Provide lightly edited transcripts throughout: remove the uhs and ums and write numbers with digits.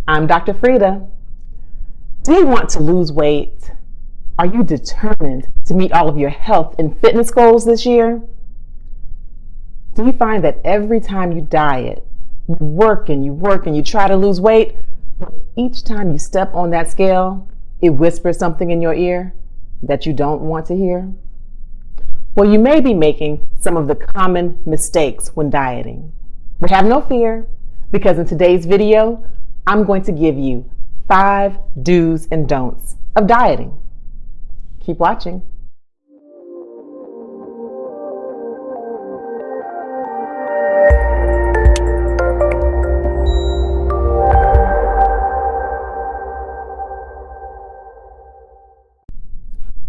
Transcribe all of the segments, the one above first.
I'm Dr. Frita. Do you want to lose weight? Are you determined to meet all of your health and fitness goals this year? Do you find that every time you diet, you work and you try to lose weight, but each time you step on that scale, it whispers something in your ear that you don't want to hear? Well, you may be making some of the common mistakes when dieting. But have no fear, because in today's video, I'm going to give you 5 do's and don'ts of dieting. Keep watching.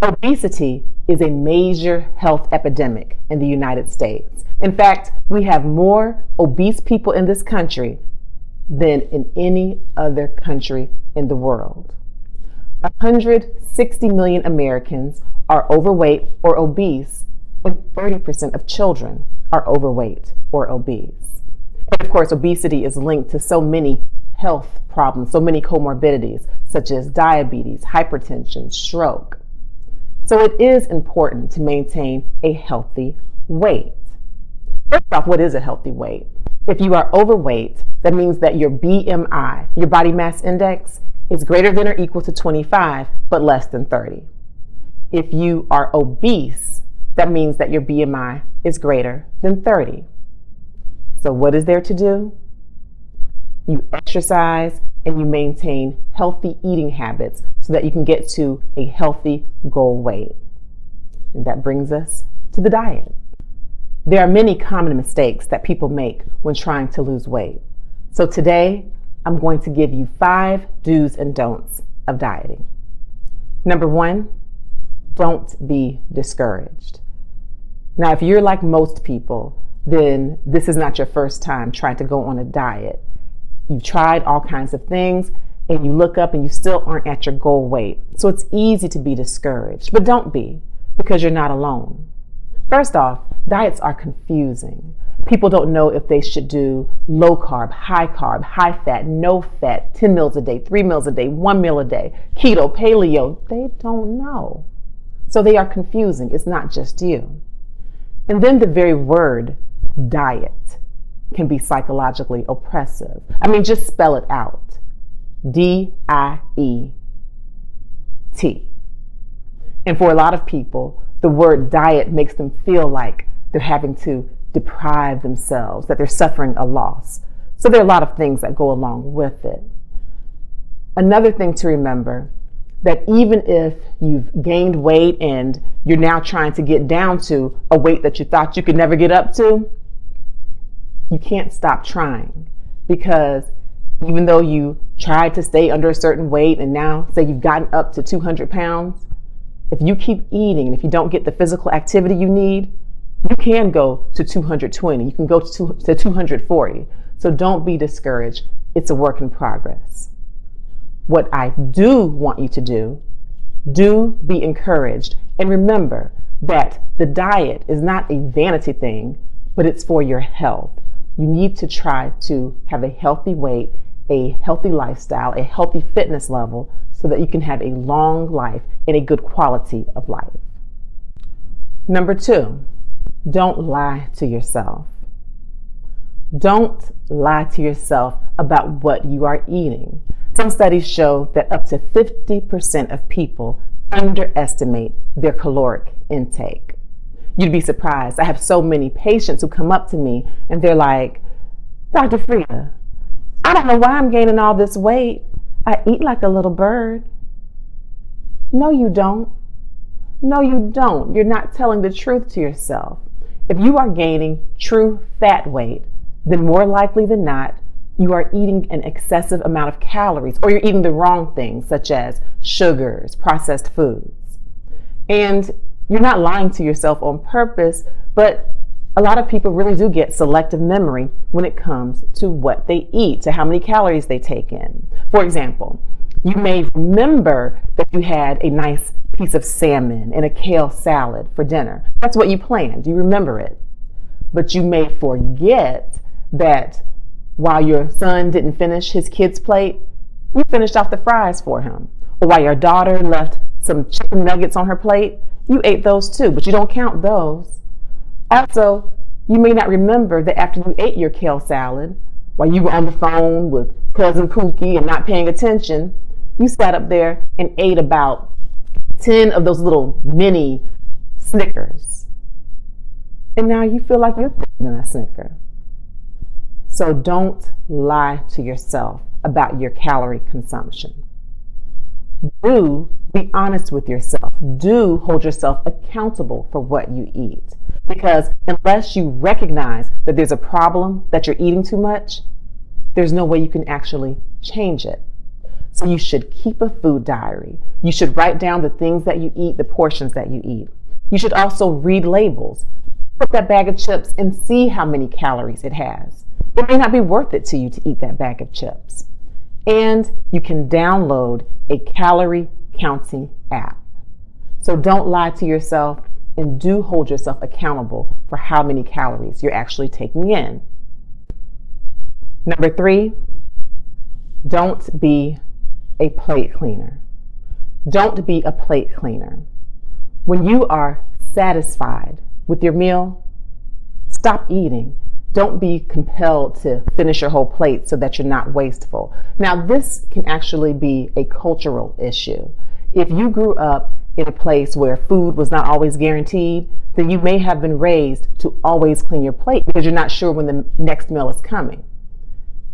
Obesity is a major health epidemic in the United States. In fact, we have more obese people in this country than in any other country in the world. 160 million Americans are overweight or obese, and 30% of children are overweight or obese. And of course, obesity is linked to so many health problems, so many comorbidities, such as diabetes, hypertension, stroke. So it is important to maintain a healthy weight. First off, what is a healthy weight? If you are overweight, that means that your BMI, your body mass index, is greater than or equal to 25, but less than 30. If you are obese, that means that your BMI is greater than 30. So what is there to do? You exercise and you maintain healthy eating habits so that you can get to a healthy goal weight. And that brings us to the diet. There are many common mistakes that people make when trying to lose weight. So today, I'm going to give you 5 do's and don'ts of dieting. Number 1, don't be discouraged. Now, if you're like most people, then this is not your first time trying to go on a diet. You've tried all kinds of things, and you look up and you still aren't at your goal weight. So it's easy to be discouraged, but don't be, because you're not alone. First off, diets are confusing. People don't know if they should do low carb, high fat, no fat, 10 meals a day, 3 meals a day, 1 meal a day, keto, paleo. They don't know. So they are confusing. It's not just you. And then the very word diet can be psychologically oppressive. I mean, just spell it out. D-I-E-T. And for a lot of people, the word diet makes them feel like they're having to deprive themselves, that they're suffering a loss. So there are a lot of things that go along with it. Another thing to remember, that even if you've gained weight and you're now trying to get down to a weight that you thought you could never get up to, you can't stop trying, because even though you tried to stay under a certain weight and now say you've gotten up to 200 pounds, if you keep eating and if you don't get the physical activity you need, you can go to 220. You can go to 240. So don't be discouraged. It's a work in progress. What I do want you to do be encouraged. And remember that the diet is not a vanity thing, but it's for your health. You need to try to have a healthy weight, a healthy lifestyle, a healthy fitness level, so that you can have a long life and a good quality of life. Number 2, don't lie to yourself. Don't lie to yourself about what you are eating. Some studies show that up to 50% of people underestimate their caloric intake. You'd be surprised. I have so many patients who come up to me and they're like, Dr. Frita, I don't know why I'm gaining all this weight. I eat like a little bird. No, you don't. No, you don't. You're not telling the truth to yourself. If you are gaining true fat weight, then more likely than not, you are eating an excessive amount of calories, or you're eating the wrong things, such as sugars, processed foods. And you're not lying to yourself on purpose, but a lot of people really do get selective memory when it comes to what they eat, to how many calories they take in. For example, you may remember that you had a nice piece of salmon and a kale salad for dinner. That's what you planned. You remember it. But you may forget that while your son didn't finish his kid's plate, You finished off the fries for him. Or while your daughter left some chicken nuggets on her plate, you ate those too, but you don't count those. Also, you may not remember that after you ate your kale salad, while you were on the phone with Cousin Pookie and not paying attention, you sat up there and ate about 10 of those little mini Snickers. And now you feel like you're bigger than a Snicker. So don't lie to yourself about your calorie consumption. Do be honest with yourself. Do hold yourself accountable for what you eat. Because unless you recognize that there's a problem, that you're eating too much, there's no way you can actually change it. So you should keep a food diary. You should write down the things that you eat, the portions that you eat. You should also read labels. Put that bag of chips and see how many calories it has. It may not be worth it to you to eat that bag of chips. And you can download a calorie counting app. So don't lie to yourself and do hold yourself accountable for how many calories you're actually taking in. Number 3, don't be a plate cleaner. Don't be a plate cleaner. When you are satisfied with your meal, stop eating. Don't be compelled to finish your whole plate so that you're not wasteful. Now, this can actually be a cultural issue. If you grew up in a place where food was not always guaranteed, then you may have been raised to always clean your plate because you're not sure when the next meal is coming.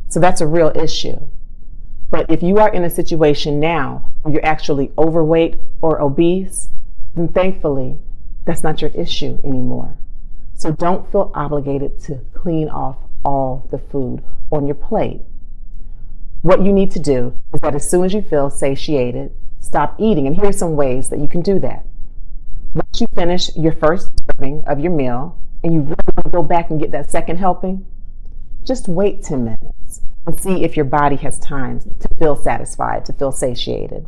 So that's a real issue. But if you are in a situation now where you're actually overweight or obese, then thankfully, that's not your issue anymore. So don't feel obligated to clean off all the food on your plate. What you need to do is that as soon as you feel satiated, stop eating. And here are some ways that you can do that. Once you finish your first serving of your meal and you really want to go back and get that second helping, just wait 10 minutes and see if your body has time to feel satisfied, to feel satiated.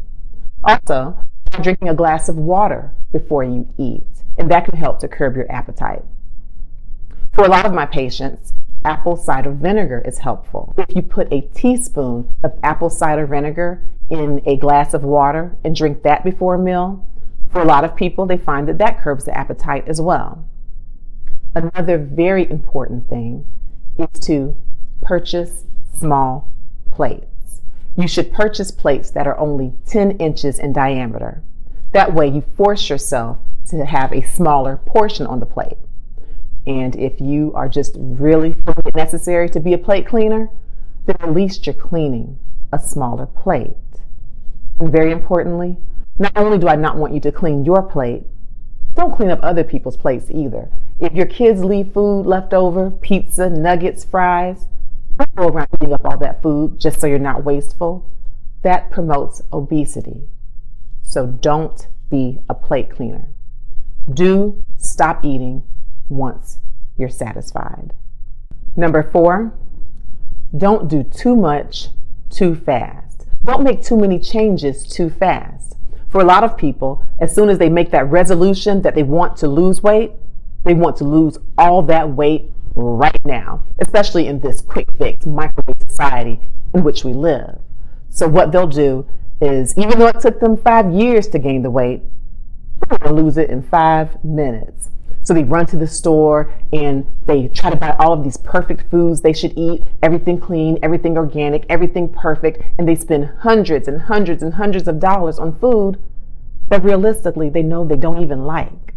Also, try drinking a glass of water before you eat, and that can help to curb your appetite. For a lot of my patients, apple cider vinegar is helpful. If you put a teaspoon of apple cider vinegar in a glass of water and drink that before a meal, for a lot of people, they find that that curbs the appetite as well. Another very important thing is to purchase small plates. You should purchase plates that are only 10 inches in diameter. That way you force yourself to have a smaller portion on the plate. And if you are just really feeling it necessary to be a plate cleaner, then at least you're cleaning a smaller plate. And very importantly, not only do I not want you to clean your plate, don't clean up other people's plates either. If your kids leave food left over, pizza, nuggets, fries, don't go around eating up all that food just so you're not wasteful. That promotes obesity. So don't be a plate cleaner. Do stop eating once you're satisfied. Number 4, don't do too much too fast. Don't make too many changes too fast. For a lot of people, as soon as they make that resolution that they want to lose weight, they want to lose all that weight right now, especially in this quick fix microwave society in which we live. So what they'll do is, even though it took them 5 years to gain the weight, they're going to lose it in 5 minutes. So they run to the store and they try to buy all of these perfect foods they should eat, everything clean, everything organic, everything perfect, and they spend hundreds and hundreds and hundreds of dollars on food that realistically they know they don't even like.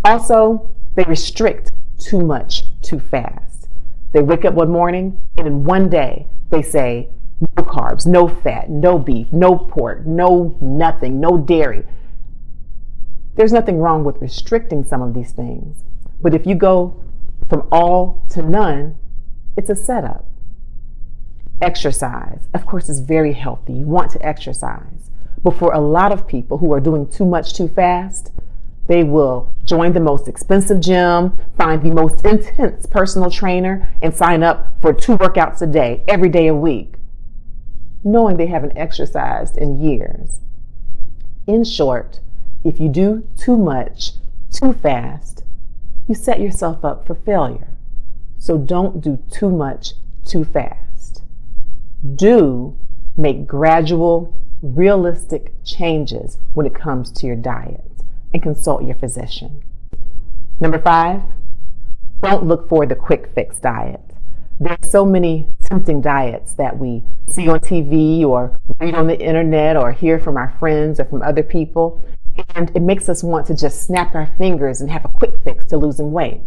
Also, they restrict too much too fast. They wake up one morning and in one day they say no carbs, no fat, no beef, no pork, no nothing, no dairy. There's nothing wrong with restricting some of these things, but if you go from all to none, it's a setup. Exercise, of course, is very healthy. You want to exercise, but for a lot of people who are doing too much too fast, they will join the most expensive gym, find the most intense personal trainer, and sign up for 2 workouts a day, every day a week, knowing they haven't exercised in years. In short, if you do too much, too fast, you set yourself up for failure. So don't do too much, too fast. Do Make gradual, realistic changes when it comes to your diet, and consult your physician. Number 5, don't look for the quick fix diet. There are so many tempting diets that we see on TV or read on the internet or hear from our friends or from other people, and it makes us want to just snap our fingers and have a quick fix to losing weight.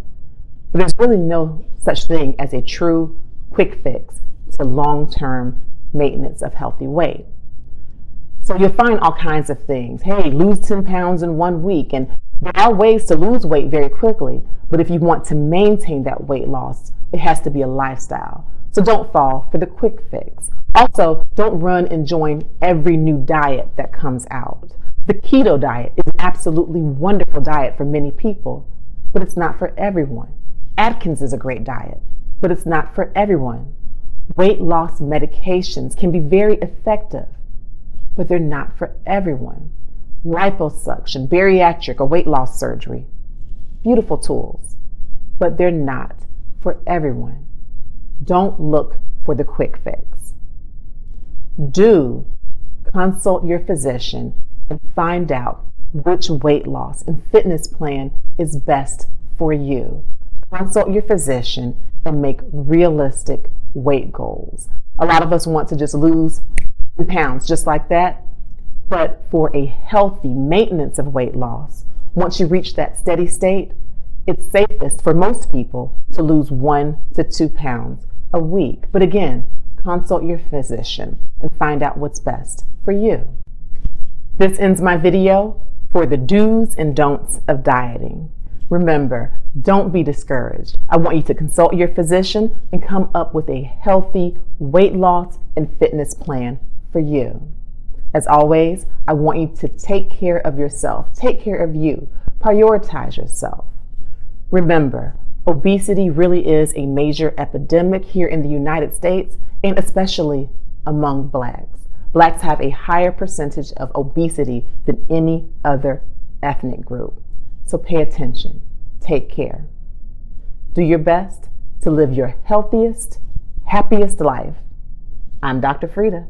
But there's really no such thing as a true quick fix to long-term maintenance of healthy weight. So you'll find all kinds of things. Hey, lose 10 pounds in 1 week. And there are ways to lose weight very quickly, but if you want to maintain that weight loss, it has to be a lifestyle. So don't fall for the quick fix. Also, don't run and join every new diet that comes out. The keto diet is an absolutely wonderful diet for many people, but it's not for everyone. Atkins is a great diet, but it's not for everyone. Weight loss medications can be very effective, but they're not for everyone. Liposuction, bariatric, or weight loss surgery, beautiful tools, but they're not for everyone. Don't look for the quick fix. Do consult your physician and find out which weight loss and fitness plan is best for you. Consult your physician and make realistic weight goals. A lot of us want to just lose 10 pounds just like that, but for a healthy maintenance of weight loss, once you reach that steady state, it's safest for most people to lose 1 to 2 pounds a week. But again, consult your physician and find out what's best for you. This ends my video for the do's and don'ts of dieting. Remember, don't be discouraged. I want you to consult your physician and come up with a healthy weight loss and fitness plan for you. As always, I want you to take care of yourself. Take care of you. Prioritize yourself. Remember, obesity really is a major epidemic here in the United States, and especially among Blacks. Blacks have a higher percentage of obesity than any other ethnic group. So pay attention. Take care. Do your best to live your healthiest, happiest life. I'm Dr. Frita.